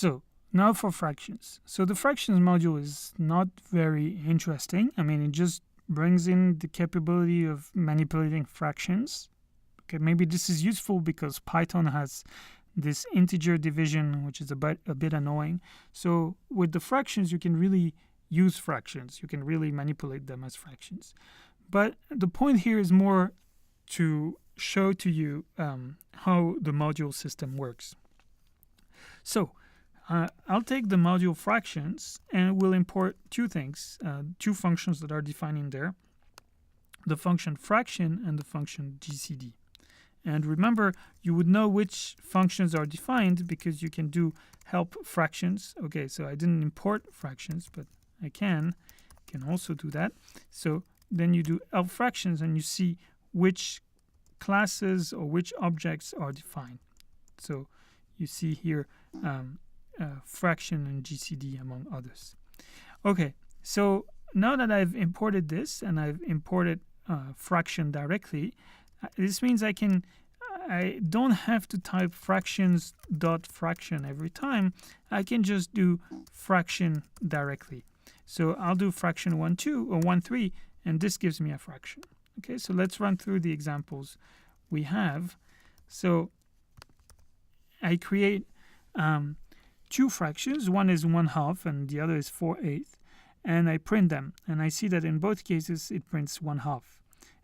So now for fractions. So the fractions module is not very interesting. I mean, it just brings in the capability of manipulating fractions. Okay, maybe this is useful because Python has this integer division, which is a bit annoying. So with the fractions, you can really use fractions. You can really manipulate them as fractions. But the point here is more to show to you how the module system works. So I'll take the module fractions and we'll import two things, two functions that are defined in there, the function fraction and the function GCD. And remember, you would know which functions are defined because you can do help fractions. Okay, so I didn't import fractions, but I can also do that. So then you do help fractions and you see which classes or which objects are defined. So you see here fraction and GCD among others. Okay, so now that I've imported this and I've imported fraction directly, this means I don't have to type fractions dot fraction every time. I can just do fraction directly. So I'll do fraction 1, 2 or 1, 3, and this gives me a fraction. Okay, so let's run through the examples we have. So I create two fractions. One is 1/2 and the other is 4/8. And I print them. And I see that in both cases it prints 1/2.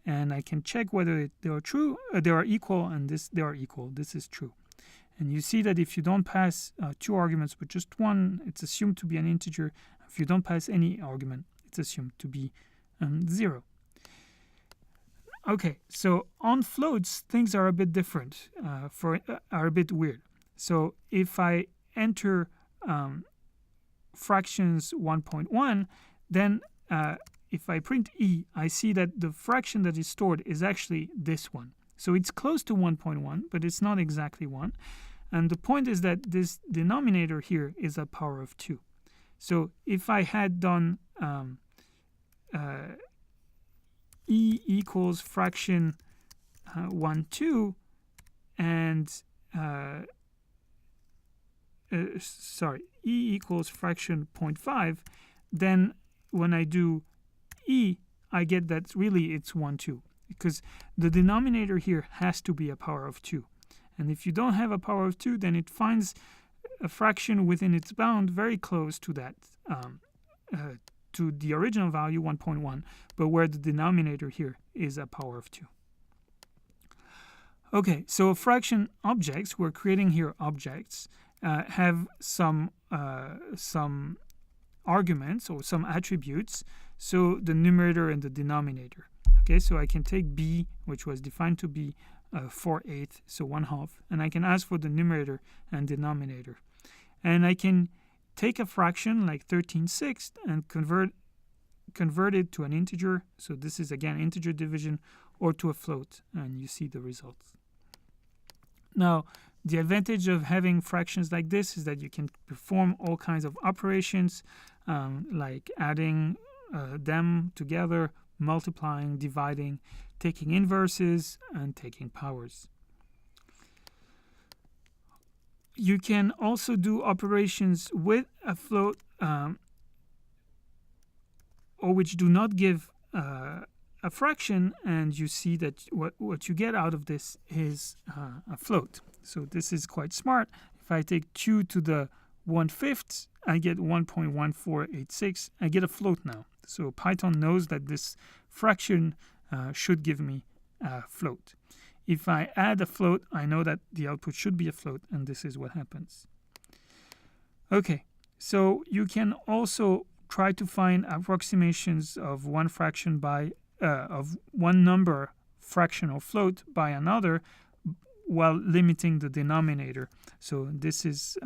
And I can check whether they are true, they are equal, and they are equal. This is true. And you see that if you don't pass two arguments but just one, it's assumed to be an integer. If you don't pass any argument, it's assumed to be 0. Okay, so on floats, things are a bit different, are a bit weird. So if I enter fractions 1.1, then if I print e, I see that the fraction that is stored is actually this one. So it's close to 1.1, but it's not exactly 1. And the point is that this denominator here is a power of 2. So if I had done e equals fraction 1, 2, and e equals fraction 0.5, then when I do e, I get that really it's 1, 2, because the denominator here has to be a power of 2. And if you don't have a power of 2, then it finds a fraction within its bound very close to that, to the original value 1.1, but where the denominator here is a power of 2. Okay, so fraction objects, we're creating here objects, have some arguments or some attributes, so the numerator and the denominator. Okay, so I can take b, which was defined to be 4/8, so 1/2, and I can ask for the numerator and denominator. And I can take a fraction like 13/6 and convert it to an integer, so this is again integer division, or to a float, and you see the results. Now, the advantage of having fractions like this is that you can perform all kinds of operations, like adding them together, multiplying, dividing, taking inverses, and taking powers. You can also do operations with a float or which do not give a fraction, and you see that what you get out of this is a float. So this is quite smart. If I take 2 to the 1/5, I get 1.1486. I get a float now. So Python knows that this fraction should give me a float. If I add a float, I know that the output should be a float, and this is what happens. Okay, so you can also try to find approximations of one fraction by of one number, fraction or float, by another, while limiting the denominator. So this is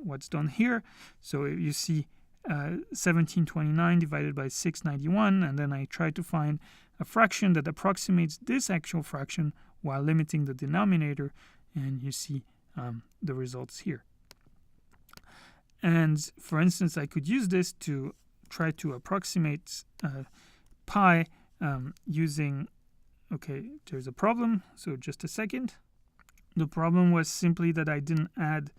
what's done here. So you see 1729 divided by 691, and then I try to find a fraction that approximates this actual fraction while limiting the denominator, and you see the results here. And for instance, I could use this to try to approximate pi using, okay, there's a problem, so just a second. The problem was simply that I didn't add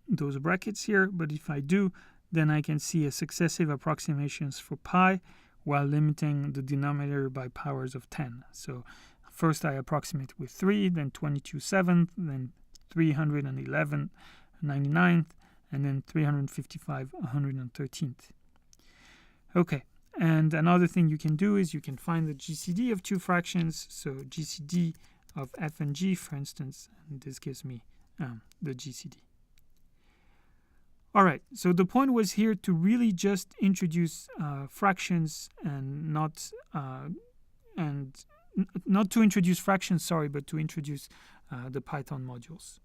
those brackets here, but if I do, then I can see a successive approximations for pi while limiting the denominator by powers of 10. So first I approximate with 3, then 22/7, then 311 99th, and then 355 113th. Okay, and another thing you can do is you can find the GCD of two fractions. So GCD of f and g, for instance, and this gives me the GCD. All right, so the point was here to really just introduce fractions and not to introduce fractions, sorry, but to introduce the Python modules.